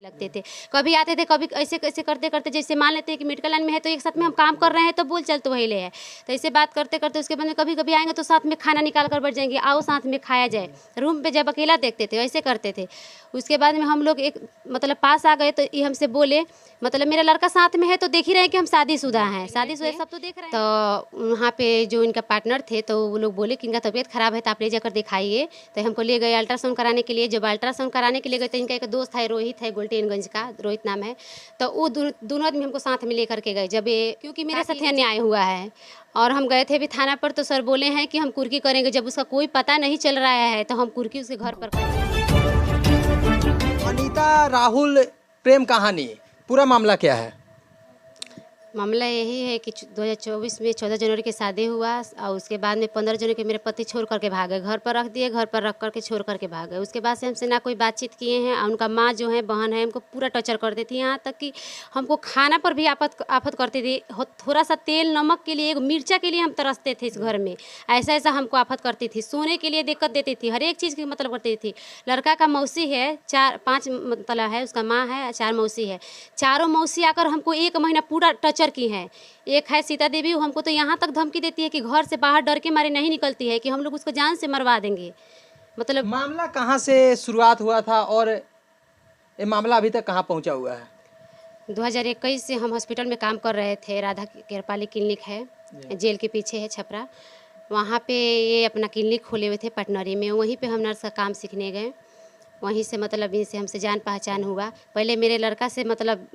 लगते थे। कभी आते थे, कभी ऐसे कैसे करते करते, जैसे मान लेते हैं कि मेडिकल लाइन में है तो एक साथ में हम काम कर रहे हैं तो बोल चल तो वही ले है, तो ऐसे बात करते करते उसके बाद में कभी कभी आएंगे तो साथ में खाना निकाल कर बैठ जाएंगे, आओ साथ में खाया जाए। रूम पे जब अकेला देखते थे ऐसे करते थे। उसके बाद में हम लोग एक मतलब पास आ गए तो ये हमसे बोले, मतलब मेरा लड़का साथ में है तो देख ही रहे हैं कि हम शादीशुदा हैं, शादीशुदा सब तो देख रहे हैं। तो वहाँ पे जो इनका पार्टनर थे तो वो लोग बोले कि इनका तबीयत खराब है तो आप ले जाकर दिखाइए। तो हमको ले गए अल्ट्रासाउंड कराने के लिए। जब अल्ट्रासाउंड कराने के लिए गए तो इनका एक दोस्त है, रोहित है, गोल्टेनगंज का, रोहित नाम है। तो वो दोनों आदमी हमको साथ में लेकर के गए। जब ये क्योंकि मेरे साथ अन्याय हुआ है और हम गए थे भी थाना पर, तो सर बोले हैं कि हम कुर्की करेंगे। जब उसका कोई पता नहीं चल रहा है तो हम कुर्की उसके घर पर करेंगे। अनीता राहुल प्रेम कहानी, पूरा मामला क्या है? मामला यही है कि 2024 में 14 जनवरी की शादी हुआ और उसके बाद में 15 जनवरी के मेरे पति छोड़ करके भागे, घर पर रख दिए, घर पर रख करके छोड़ करके भागे। उसके बाद से हमसे ना कोई बातचीत किए हैं। और उनका माँ जो है, बहन है, हमको पूरा टॉर्चर करती थी, यहाँ तक कि हमको खाना पर भी आफत करती थी। थोड़ा सा तेल नमक के लिए, एक मिर्चा के लिए हम तरसते थे इस घर में, ऐसा ऐसा हमको आफत करती थी। सोने के लिए दिक्कत देती थी, हर एक चीज़ की मतलब करती थी। लड़का का मौसी है, 4-5 मतलब है, उसका माँ है, 4 मौसी है। चारों मौसी आकर हमको 1 महीना पूरा टॉर्चर की है। एक है सीता देवी, वो हमको तो यहाँ तक धमकी देती है कि घर से बाहर डर के मारे नहीं निकलती है, कि हम लोग उसको जान से मरवा देंगे। मतलब मामला कहाँ से शुरुआत हुआ था और ये मामला अभी तक कहाँ पहुँचा हुआ है? 2021 से हम हॉस्पिटल में काम कर रहे थे। राधा केरपाली क्लिनिक है, जेल के पीछे है, छपरा। वहाँ पे ये अपना क्लिनिक खोले हुए थे पटनरी में। वहीं पे हम नर्स का काम सीखने गए। वहीं से मतलब इनसे हमसे जान पहचान हुआ। पहले मेरे लड़का से मतलब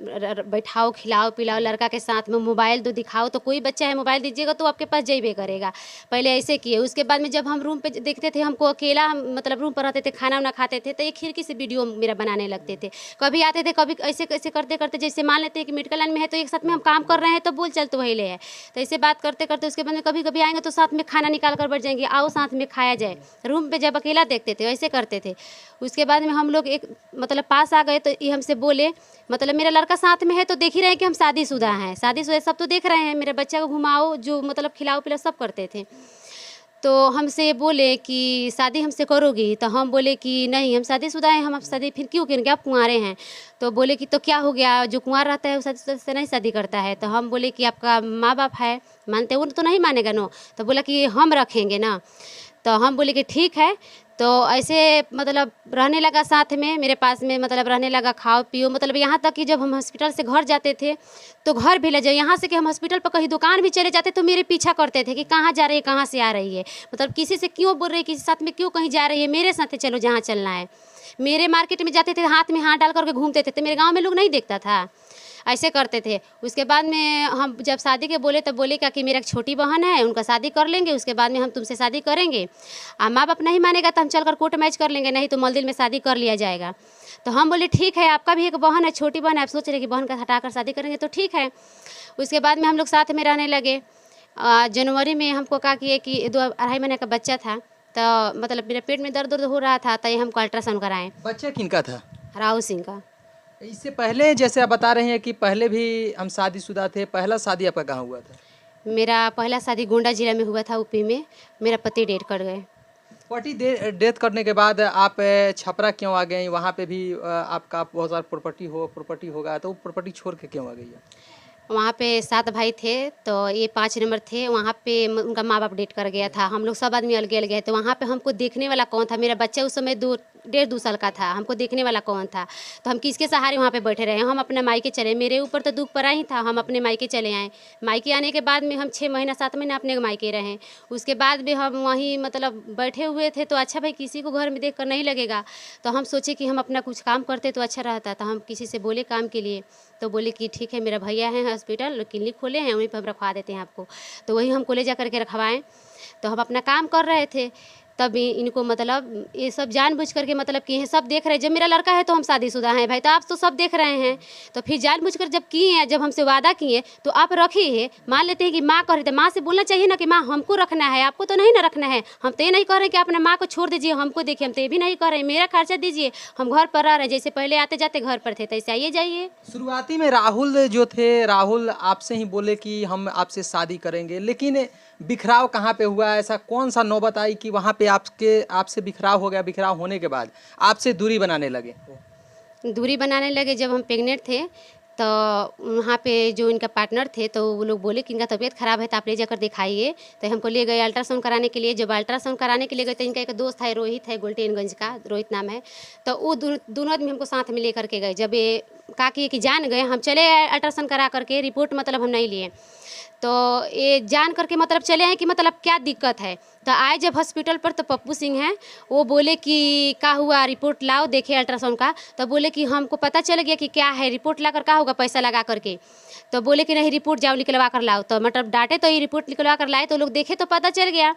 बैठाओ, खिलाओ पिलाओ, लड़का के साथ में मोबाइल दो दिखाओ, तो कोई बच्चा है मोबाइल दीजिएगा तो आपके पास जाइबे करेगा। पहले ऐसे किए। उसके बाद में जब हम रूम पे देखते थे, हमको अकेला मतलब रूम पर रहते थे, खाना वाना खाते थे, तो एक खिड़की से वीडियो मेरा बनाने लगते थे। कभी आते थे, कभी ऐसे कैसे करते करते, जैसे मान लेते हैं कि मेडिकल लाइन में है तो एक साथ में हम काम कर रहे हैं तो बोल चल तो वही ले है, तो ऐसे बात करते करते उसके बाद में कभी कभी आएंगे तो साथ में खाना निकाल कर बैठ जाएंगे, आओ साथ में खाया जाए। रूम पे जब अकेला देखते थे ऐसे करते थे। उसके बाद में हम लोग एक मतलब पास आ गए तो ये हमसे बोले, मतलब मेरा लड़का साथ में है तो देख ही रहे हैं कि हम शादीशुदा हैं, शादीशुदा सब तो देख रहे हैं। मेरे बच्चा को घुमाओ, जो मतलब खिलाओ पिलाओ सब करते थे। तो हमसे बोले कि शादी हमसे करोगी? तो हम बोले कि नहीं, हम शादीशुदा हैं, हम आप शादी फिर क्यों करेंगे, आप कुंवारे हैं। तो बोले कि तो क्या हो गया, जो कुंवार रहता है वो शादी से नहीं शादी करता है। तो हम बोले कि आपका माँ बाप है, मानते वो तो नहीं मानेगा नो। तो बोला कि हम रखेंगे ना। तो हम बोले कि ठीक है। तो ऐसे मतलब रहने लगा साथ में, मेरे पास में मतलब रहने लगा, खाओ पियो, मतलब यहाँ तक कि जब हम हॉस्पिटल से घर जाते थे तो घर भी ले जाओ। यहाँ से कि हम हॉस्पिटल पर कहीं दुकान भी चले जाते तो मेरे पीछा करते थे कि कहाँ जा रही है, कहाँ से आ रही है, मतलब किसी से क्यों बोल रही है, किसी साथ में क्यों कहीं जा रही है, मेरे साथ चलो जहाँ चलना है। मेरे मार्केट में जाते थे, हाथ में हाथ डाल करके घूमते थे, तो मेरे गाँव में लोग नहीं देखता था, ऐसे करते थे। उसके बाद में हम जब शादी के बोले तो बोले क्या कि मेरा एक छोटी बहन है, उनका शादी कर लेंगे, उसके बाद में हम तुमसे शादी करेंगे। माँ बाप नहीं मानेगा तो हम चलकर कोर्ट मैच कर लेंगे, नहीं तो मलदिल में शादी कर लिया जाएगा। तो हम बोले ठीक है, आपका भी एक बहन है, छोटी बहन है, आप सोच रहे कि बहन का हटाकर शादी करेंगे तो ठीक है। उसके बाद में हम लोग साथ में रहने लगे। जनवरी में हमको कहा कि 2-2.5 महीने का बच्चा था, तो मतलब मेरे पेट में दर्द हो रहा था, तो ये हमको अल्ट्रासाउंड कराएं। बच्चा किनका था? राहुल सिंह का। इससे पहले जैसे आप बता रहे हैं कि पहले भी हम शादीशुदा थे, पहला शादी आपका कहाँ हुआ था? मेरा पहला शादी गोंडा जिला में हुआ था, यूपी में। मेरा पति डेट कर गए। पति डेथ करने के बाद आप छपरा क्यों आ गए? वहाँ पे भी आपका बहुत सारा प्रॉपर्टी होगा, तो वो प्रॉपर्टी छोड़ के क्यों आ गई है? वहाँ पे 7 भाई थे, तो ये 5 नंबर थे। वहाँ पे उनका माँ बाप डेट कर गया था, हम लोग सब आदमी अलग अलग गए। तो वहाँ पे हमको देखने वाला कौन था? मेरा बच्चा उस समय 1.5-2 साल का था, हमको देखने वाला कौन था? तो हम किसके सहारे वहाँ पे बैठे रहे? हम अपने मायके चले, मेरे ऊपर तो दुख पड़ा ही था, हम अपने मायके चले आए। मायके आने के बाद में हम 6 महीना 7 महीना अपने मायके रहे। उसके बाद भी हम वहीं मतलब बैठे हुए थे। तो अच्छा भाई, किसी को घर में देख कर नहीं लगेगा, तो हम सोचे कि हम अपना कुछ काम करते तो अच्छा रहता। तो हम किसी से बोले काम के लिए, तो बोले कि ठीक है, मेरा भैया है हॉस्पिटल क्लिनिक खोले हैं, वहीं पर हम रखवा देते हैं आपको। तो वही हमको ले जा करके रखवाएं। तो हम अपना काम कर रहे थे, तब इनको मतलब ये सब जानबूझ करके मतलब कि ये सब देख रहे हैं। जब मेरा लड़का है तो हम शादीशुदा हैं भाई, तो आप तो सब देख रहे हैं, तो फिर जानबूझकर जब किए हैं, जब हमसे वादा किए तो आप रखिए है। मान लेते हैं कि माँ कह रही थी, माँ से बोलना चाहिए ना कि माँ हमको रखना है, आपको तो नहीं ना रखना है। हम तो ये नहीं कह रहे कि अपने माँ को छोड़ दीजिए, हमको देखिए, हम तो ये भी नहीं कह रहे मेरा खर्चा दीजिए, हम घर पर रह रहे हैं, जैसे पहले आते जाते घर पर थे तैसे आइए जाइए। शुरुआती में राहुल जो थे, राहुल आपसे ही बोले कि हम आपसे शादी करेंगे, लेकिन बिखराव कहाँ पे हुआ? ऐसा कौन सा नौबत आई कि वहाँ पे आपसे बिखराव हो गया? बिखराव होने के बाद आपसे दूरी बनाने लगे? दूरी बनाने लगे जब हम प्रेग्नेंट थे, तो वहाँ पे जो इनका पार्टनर थे तो वो लोग बोले कि इनका तबीयत ख़राब है तो आप ले जाकर दिखाइए। तो हमको ले गए अल्ट्रासाउंड कराने के लिए। जब अल्ट्रासाउंड कराने के लिए गए तो इनका एक दोस्त है, रोहित है, गोल्टेनगंज का, रोहित नाम है। तो वो दोनों आदमी हमको साथ में लेकर के गए। जब ये कहा कि जान गए, हम चले आए अल्ट्रासाउंड करा करके, रिपोर्ट मतलब हम नहीं लिए। तो ये जान करके मतलब चले आए कि मतलब क्या दिक्कत है। तो आए जब हॉस्पिटल पर तो पप्पू सिंह हैं, वो बोले कि क्या हुआ, रिपोर्ट लाओ देखे अल्ट्रासाउंड का। तो बोले कि हमको पता चल गया कि क्या है, रिपोर्ट ला कर क्या होगा पैसा लगा करके। तो बोले कि नहीं रिपोर्ट जाओ निकलवा कर लाओ। तो मतलब डांटे तो ये रिपोर्ट निकलवा कर लाए, तो लोग देखे तो पता चल गया।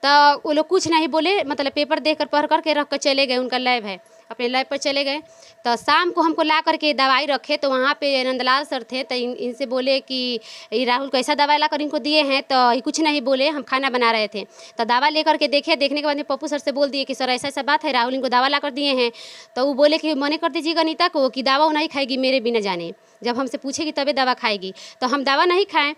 तो वो लोग कुछ नहीं बोले, मतलब पेपर देख कर पढ़ कर के रख कर चले गए। उनका लैब है, अपने लैब पर चले गए। तो शाम को हमको ला करके दवाई रखे, तो वहाँ पे नंदलाल सर थे। तो इनसे बोले कि ये राहुल कैसा दवाई ला कर इनको दिए हैं। तो ये कुछ नहीं बोले, हम खाना बना रहे थे। तो दवा लेकर के देखे, देखने के बाद में पप्पू सर से बोल दिए कि सर ऐसा ऐसा बात है, राहुल इनको दवा ला कर दिए हैं। तो वो बोले कि मने कर दीजिएगा अनीता को कि दवा वो नहीं खाएगी मेरे बिना जाने, जब हमसे पूछेगी तभी दवा खाएगी। तो हम दवा नहीं खाएं।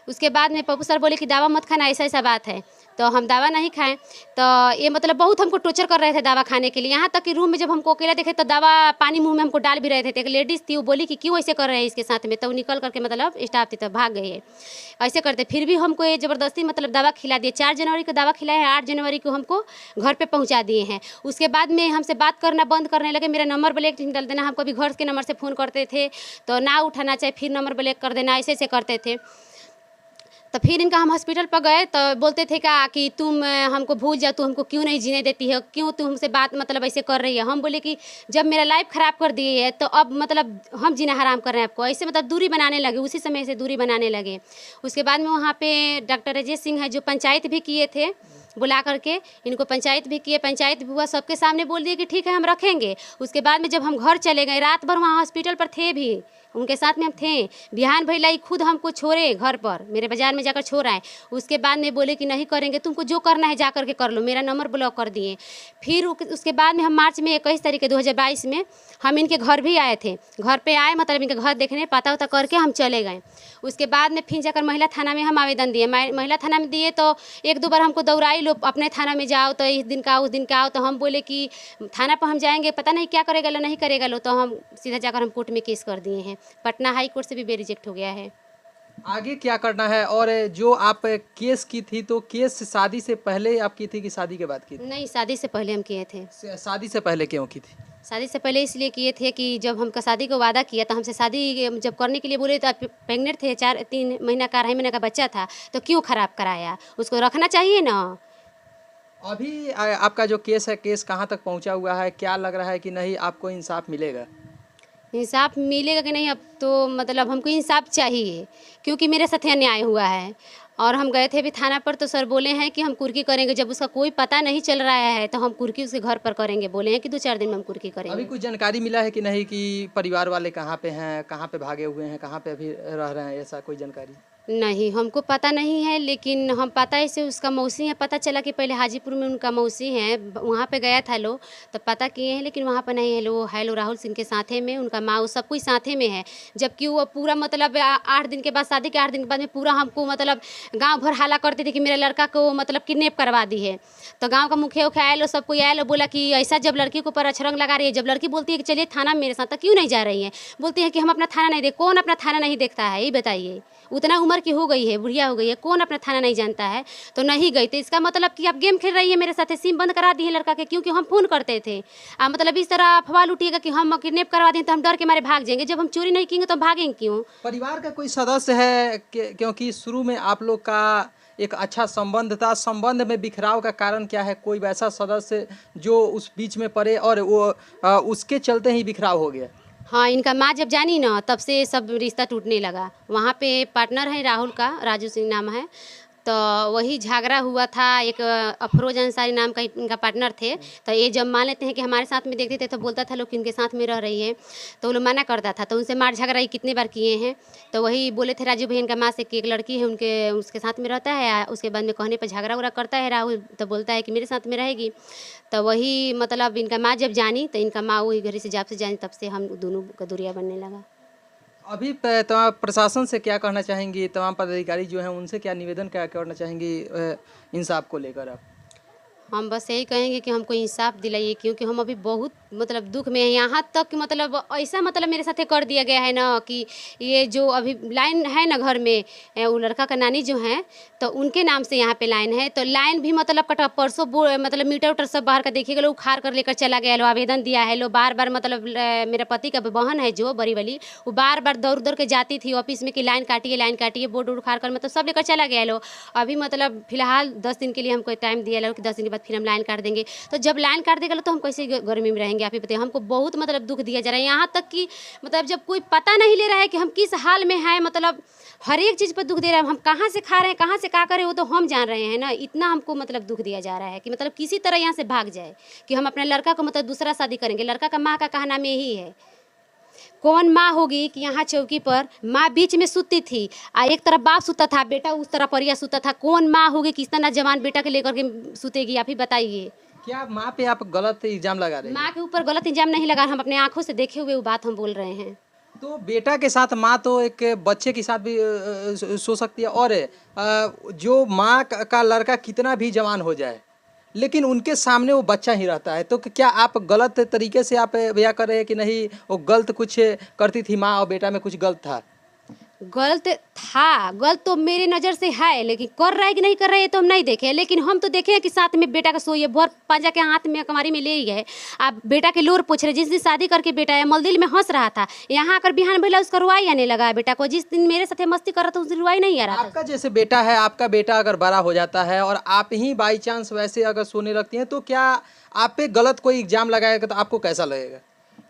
उसके बाद में पप्पू सर बोले कि दवा मत खाना, ऐसा ऐसा बात है। तो हम दवा नहीं खाएं। तो ये मतलब बहुत हमको टॉर्चर कर रहे थे दवा खाने के लिए। यहाँ तक कि रूम में जब हमको अकेला देखे तो दवा पानी मुंह में हमको डाल भी रहे थे। एक लेडीज़ थी, वो बोली कि क्यों ऐसे कर रहे हैं इसके साथ में। तो वो निकल करके मतलब स्टाफ थी तो भाग गए है। ऐसे करते फिर भी हमको ये ज़बरदस्ती मतलब दवा खिला दिए। 4 जनवरी को दवा खिलाए हैं, 8 जनवरी को हमको घर पे पहुंचा दिए हैं। उसके बाद में हमसे बात करना बंद करने लगे। मेरा नंबर ब्लैक डाल देना, हमको भी घर के नंबर से फ़ोन करते थे तो ना उठाना चाहिए, फिर नंबर ब्लैक कर देना, ऐसे ऐसे करते थे। तो फिर इनका हम हॉस्पिटल पर गए तो बोलते थे क्या कि तुम हमको भूल जाओ, तू हमको क्यों नहीं जीने देती है, क्यों तुम हमसे बात मतलब ऐसे कर रही है। हम बोले कि जब मेरा लाइफ ख़राब कर दिए है तो अब मतलब हम जीना हराम कर रहे हैं आपको। ऐसे मतलब दूरी बनाने लगे, उसी समय से दूरी बनाने लगे। उसके बाद में वहाँ पे डॉक्टर राजेश सिंह है जो पंचायत भी किए थे, बुला करके इनको पंचायत भी किए। पंचायत भी हुआ, सबके सामने बोल दिए कि ठीक है हम रखेंगे। उसके बाद में जब हम घर चले गए, रात भर वहाँ हॉस्पिटल पर थे भी, उनके साथ में हम थे। बिहान भैया खुद हमको छोड़े घर पर, मेरे बाजार में जाकर छोड़ आए। उसके बाद में बोले कि नहीं करेंगे, तुमको जो करना है जा करके कर लो। मेरा नंबर ब्लॉक कर दिए। फिर उसके बाद में हम मार्च में 21 तारीख 2022 में हम इनके घर भी आए थे। घर पे आए मतलब इनके घर देखने, पता उता करके हम चले गए। उसके बाद में फिर जाकर महिला थाना में हम आवेदन दिए। महिला थाना में दिए तो 1-2 बार हमको दौड़ाई लो, अपने थाना में जाओ तो इस दिन का आओ, उस दिन का आओ। तो हम बोले कि थाना पर हम जाएंगे, पता नहीं क्या करेगा लो, नहीं करेगा लो। तो हम सीधा जाकर हम कोर्ट में केस कर दिए हैं। पटना हाई कोर्ट से भी रिजेक्ट हो गया है। आगे क्या करना है? और जो आप केस की थी तो केस शादी से पहले आप की थी कि शादी के बाद की थी? नहीं, शादी से पहले हम किए थे। शादी से पहले क्यों की थी? शादी से पहले इसलिए किए थे कि जब हमका शादी का वादा किया तो हमसे शादी जब करने के लिए बोले तो आप प्रेग्नेंट थे, 3 महीना का 2.5 महीने का बच्चा था, तो क्यों ख़राब कराया, उसको रखना चाहिए ना। अभी आपका जो केस है, केस कहाँ तक पहुँचा हुआ है? क्या लग रहा है कि नहीं आपको इंसाफ मिलेगा? इंसाफ मिलेगा कि नहीं, अब तो मतलब हमको इंसाफ चाहिए क्योंकि मेरे साथ अन्याय हुआ है। और हम गए थे अभी थाना पर तो सर बोले हैं कि हम कुर्की करेंगे। जब उसका कोई पता नहीं चल रहा है तो हम कुर्की उसके घर पर करेंगे, बोले हैं कि 2-4 दिन में हम कुर्की अभी करेंगे। कुछ जानकारी मिला है कि नहीं कि परिवार वाले कहाँ पे हैं, कहाँ पे भागे हुए हैं, कहाँ पे अभी रह रहे हैं, ऐसा कोई जानकारी? नहीं, हमको पता नहीं है, लेकिन हम पता है से उसका मौसी है, पता चला कि पहले हाजीपुर में उनका मौसी है, वहाँ पे गया था लो तो पता किए हैं, लेकिन वहाँ पे नहीं है लो। है लो राहुल सिंह के साथे में, उनका माँ वो सब कुछ साथे में है। जबकि वो पूरा मतलब 8 दिन के बाद, शादी के 8 दिन के बाद में पूरा हमको मतलब गांव भर हाला करते थे कि मेरे लड़का को मतलब किडनैप करवा दी है। तो गाँव का मुखिया उखिया आए लो, सब कोई आए लो, बोला कि ऐसा जब लड़की को ऊपर अछरंग लगा रही है, जब लड़की बोलती है कि चलिए थाना मेरे साथ, तो क्यों नहीं जा रही है। बोलती है कि हम अपना थाना नहीं देख। कौन अपना थाना नहीं देखता है, ये बताइए। उतना उम्र की हो गई है, बुढ़िया हो गई है, कौन अपना थाना नहीं जानता है। तो नहीं गई। तो इसका मतलब कि आप गेम खेल रही है मेरे साथ, सिम बंद करा दी है लड़का के, क्योंकि हम फ़ोन करते थे। मतलब इस तरह अफवाह लुटिएगा कि हम किडनैप करवा दें तो हम डर के मारे भाग जाएंगे। जब हम चोरी नहीं किएंगे तो हम भागेंगे क्यों। परिवार का कोई सदस्य है क्योंकि शुरू में आप लोग का एक अच्छा संबंध था, संबंध में बिखराव का कारण क्या है? कोई वैसा सदस्य जो उस बीच में पड़े और वो उसके चलते ही बिखराव हो गया? हाँ, इनका माँ जब जानी ना तब से सब रिश्ता टूटने लगा। वहाँ पे पार्टनर है राहुल का, राजू सिंह नाम है, तो वही झगड़ा हुआ था। एक अफरोज अंसारी नाम का इनका पार्टनर थे। तो ये जब मान लेते हैं कि हमारे साथ में देखते थे तो बोलता था लोग कि इनके साथ में रह रही है, तो वो लोग मना करता था। तो उनसे मार झगड़ा ये कितने बार किए हैं। तो वही बोले थे राजू भैया इनका माँ से कि एक लड़की है उसके साथ में रहता है। उसके बाद में कहने पर झगड़ा उगड़ा करता है राहुल, तो बोलता है कि मेरे साथ में रहेगी। तो वही मतलब इनका माँ जब जानी तो इनका माँ वही घर से जब से जानी तब से हम दोनों का दूरिया बनने लगा। अभी तमाम प्रशासन से क्या कहना चाहेंगी? तमाम पदाधिकारी जो हैं उनसे क्या निवेदन क्या करना चाहेंगी इंसाफ को लेकर आप? हम बस यही कहेंगे कि हमको इंसाफ दिलाइए, क्योंकि हम अभी बहुत मतलब दुख में हैं। यहाँ तक कि मतलब ऐसा मतलब मेरे साथ कर दिया गया है ना कि ये जो अभी लाइन है ना घर में, वो लड़का का नानी जो है तो उनके नाम से यहाँ पे लाइन है, तो लाइन भी मतलब कटा परसों मतलब मीटर उटर सब बाहर का देखिएगा, लो उखाड़ कर लेकर चला गया, लो आवेदन दिया है, लो बार बार मतलब मेरा पति का बहन है जो बड़ी वाली, वो बार बार दौड़ दौड़ के जाती थी ऑफिस में कि लाइन काटिए, बोर्ड उखाड़ कर मतलब सब लेकर चला गया। लो अभी मतलब फिलहाल 10 दिन के लिए हमको टाइम दिया लो कि 10 दिन के बाद फिर हम लाइन काट देंगे। तो जब लाइन काट देगा तो हम कैसे गर्मी में रहेंगे, आप ही बताइए। हमको बहुत मतलब दुख दिया जा रहा है, यहाँ तक कि मतलब जब कोई पता नहीं ले रहा है कि हम किस हाल में हैं, मतलब हर एक चीज़ पर दुख दे रहा है। हम कहाँ से खा रहे हैं, कहाँ से क्या करें, वो तो हम जान रहे हैं ना। इतना हमको मतलब दुख दिया जा रहा है कि मतलब किसी तरह यहाँ से भाग जाए, कि हम अपने लड़का को मतलब दूसरा शादी करेंगे। लड़का का माँ का कहना में यही है, कौन माँ होगी कि यहाँ चौकी पर माँ बीच में सुती थी, एक तरफ बाप सुता था, बेटा उस तरफ परिया सुता था। कौन माँ होगी कि इतना जवान बेटा के लेकर के सुतेगी, आप ही बताइए। क्या माँ पे आप गलत इल्जाम लगा रहे हैं? माँ के ऊपर गलत इल्जाम नहीं लगा, हम अपने आंखों से देखे हुए वो बात हम बोल रहे हैं। तो बेटा के साथ माँ तो एक बच्चे के साथ भी सो सकती है, और जो माँ का लड़का कितना भी जवान हो जाए लेकिन उनके सामने वो बच्चा ही रहता है, तो क्या आप गलत तरीके से आप बयां कर रहे हैं कि नहीं वो गलत कुछ करती थी माँ और बेटा में कुछ गलत था? गलत था, गलत तो मेरी नज़र से है, लेकिन कर रहा है कि नहीं कर रहा है तो हम नहीं देखे। लेकिन हम तो देखे हैं कि साथ में बेटा का सोइए, भर पांजा के हाथ में कमारी में ले ही गए। आप बेटा के लोर पूछ रहे, जिस दिन शादी करके बेटा है मलदिल में हंस रहा था, यहाँ आकर बिहान भैया उसका रुआई आने लगा बेटा को। जिस दिन मेरे साथ मस्ती कर रहा था उस दिन रुआई नहीं आ रहा था। आपका जैसे बेटा है, आपका बेटा अगर बड़ा हो जाता है और आप ही बाई चांस वैसे अगर सोने लगती हैं, तो क्या आप पे गलत कोई इल्जाम लगाएगा तो आपको कैसा लगेगा?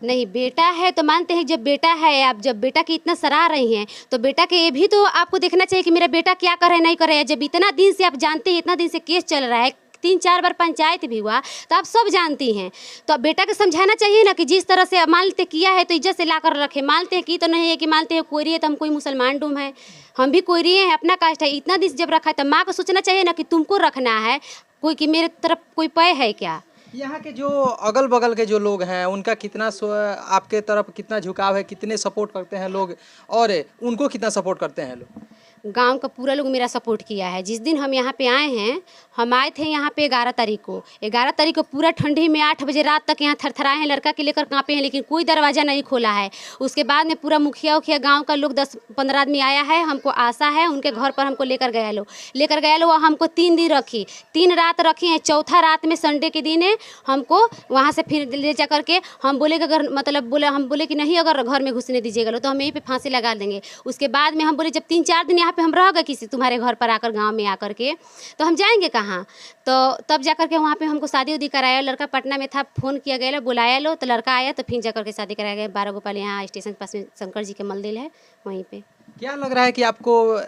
नहीं, बेटा है तो मानते हैं, जब बेटा है, आप जब बेटा की इतना सराह रही हैं तो बेटा के ये भी तो आपको देखना चाहिए कि मेरा बेटा क्या कर रहा है नहीं कर रहा है। जब इतना दिन से आप जानते हैं, इतना दिन से केस चल रहा है, 3-4 बार पंचायत भी हुआ, तो आप सब जानती हैं, तो अब बेटा को समझाना चाहिए ना कि जिस तरह से मान लेते किया है तो इज्जत से ला कर रखे। मानते हैं कि तो नहीं है कि मानते हैं कोयरी है तो हम कोई मुसलमान डूम है, हम भी कोयरी हैं, अपना कास्ट है। इतना दिन जब रखा है तो माँ को सोचना चाहिए ना कि तुमको रखना है कोई, कि मेरे तरफ कोई पय है क्या। यहाँ के जो अगल बगल के जो लोग हैं उनका कितना आपके तरफ कितना झुकाव है, कितने सपोर्ट करते हैं लोग, और उनको कितना सपोर्ट करते हैं लोग? गांव का पूरा लोग मेरा सपोर्ट किया है। जिस दिन हम यहाँ पे आए हैं, हम आए थे यहाँ पे 11 तारीख को पूरा ठंडी में 8 बजे रात तक यहाँ थरथराए हैं, लड़का के लेकर कांपे हैं, लेकिन कोई दरवाज़ा नहीं खोला है। उसके बाद में पूरा मुखिया गांव का लोग 10-15 आदमी आया है, हमको आशा है उनके घर पर हमको लेकर गया लो। हमको 3 दिन रखी, 3 रात रखी हैं। चौथा रात में संडे के दिन हमको वहाँ से फिर ले जा करके हम बोले कि अगर मतलब हम बोले कि नहीं, अगर घर में घुसने दीजिएगा लो तो हम यहीं पे फांसी लगा देंगे। उसके बाद में हम बोले जब 3-4 दिन यहाँ पे हम रह गए किसी तुम्हारे घर पर आकर, गांव में आकर के, तो हम जाएंगे कहाँ। तो तब जाकर के वहाँ पे हमको शादी उदी कराया। लड़का पटना में था, फ़ोन किया गया, बुलाया लो, तो लड़का आया, तो फिर जाकर के शादी कराया गया। 12 गोपाल यहाँ स्टेशन के पास में शंकर जी के मंदिर है, वहीं पे। क्या लग रहा है कि आपको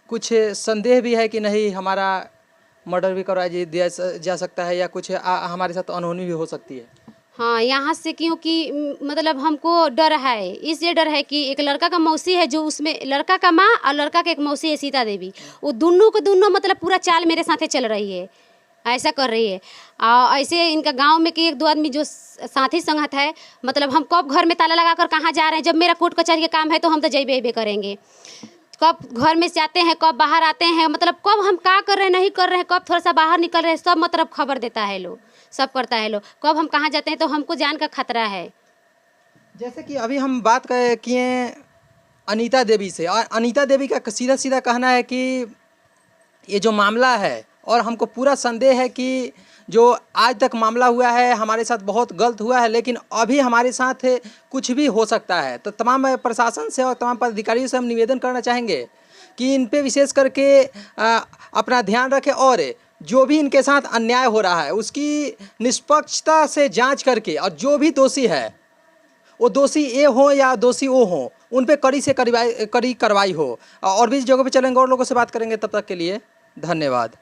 कुछ संदेह भी है कि नहीं हमारा मर्डर भी करवाया दिया जा सकता है, या कुछ हमारे साथ अनहोनी भी हो सकती है? हाँ, यहाँ से क्योंकि मतलब हमको डर है, इसलिए डर है कि एक लड़का का मौसी है, जो उसमें लड़का का माँ और लड़का का एक मौसी है सीता देवी, वो दोनों को दोनों मतलब पूरा चाल मेरे साथे चल रही है, ऐसा कर रही है। और ऐसे इनका गांव में कि 1-2 आदमी जो साथी संगत है, मतलब हम कब घर में ताला लगा कर कहाँ जा रहे हैं, जब मेरा कोर्ट कचहरी का काम है तो हम तो जइबे करेंगे। कब घर में जाते हैं, कब बाहर आते हैं, मतलब कब हम क्या कर रहे हैं नहीं कर रहे हैं, कब थोड़ा सा बाहर निकल रहे हैं, सब मतलब खबर देता है लोग, सब करता है लोग। कब हम कहाँ जाते हैं तो हमको जान का खतरा है। जैसे कि अभी हम बात किए अनीता देवी से, और अनीता देवी का सीधा सीधा कहना है कि ये जो मामला है, और हमको पूरा संदेह है कि जो आज तक मामला हुआ है हमारे साथ बहुत गलत हुआ है, लेकिन अभी हमारे साथ कुछ भी हो सकता है। तो तमाम प्रशासन से और तमाम पदाधिकारियों से हम निवेदन करना चाहेंगे कि इन पे विशेष करके अपना ध्यान रखें, और जो भी इनके साथ अन्याय हो रहा है उसकी निष्पक्षता से जांच करके, और जो भी दोषी है वो दोषी ए हो या दोषी ओ हो, उन पे कड़ी से कड़ी कार्रवाई हो। और भी जगहों पे चलेंगे और लोगों से बात करेंगे। तब तक के लिए धन्यवाद।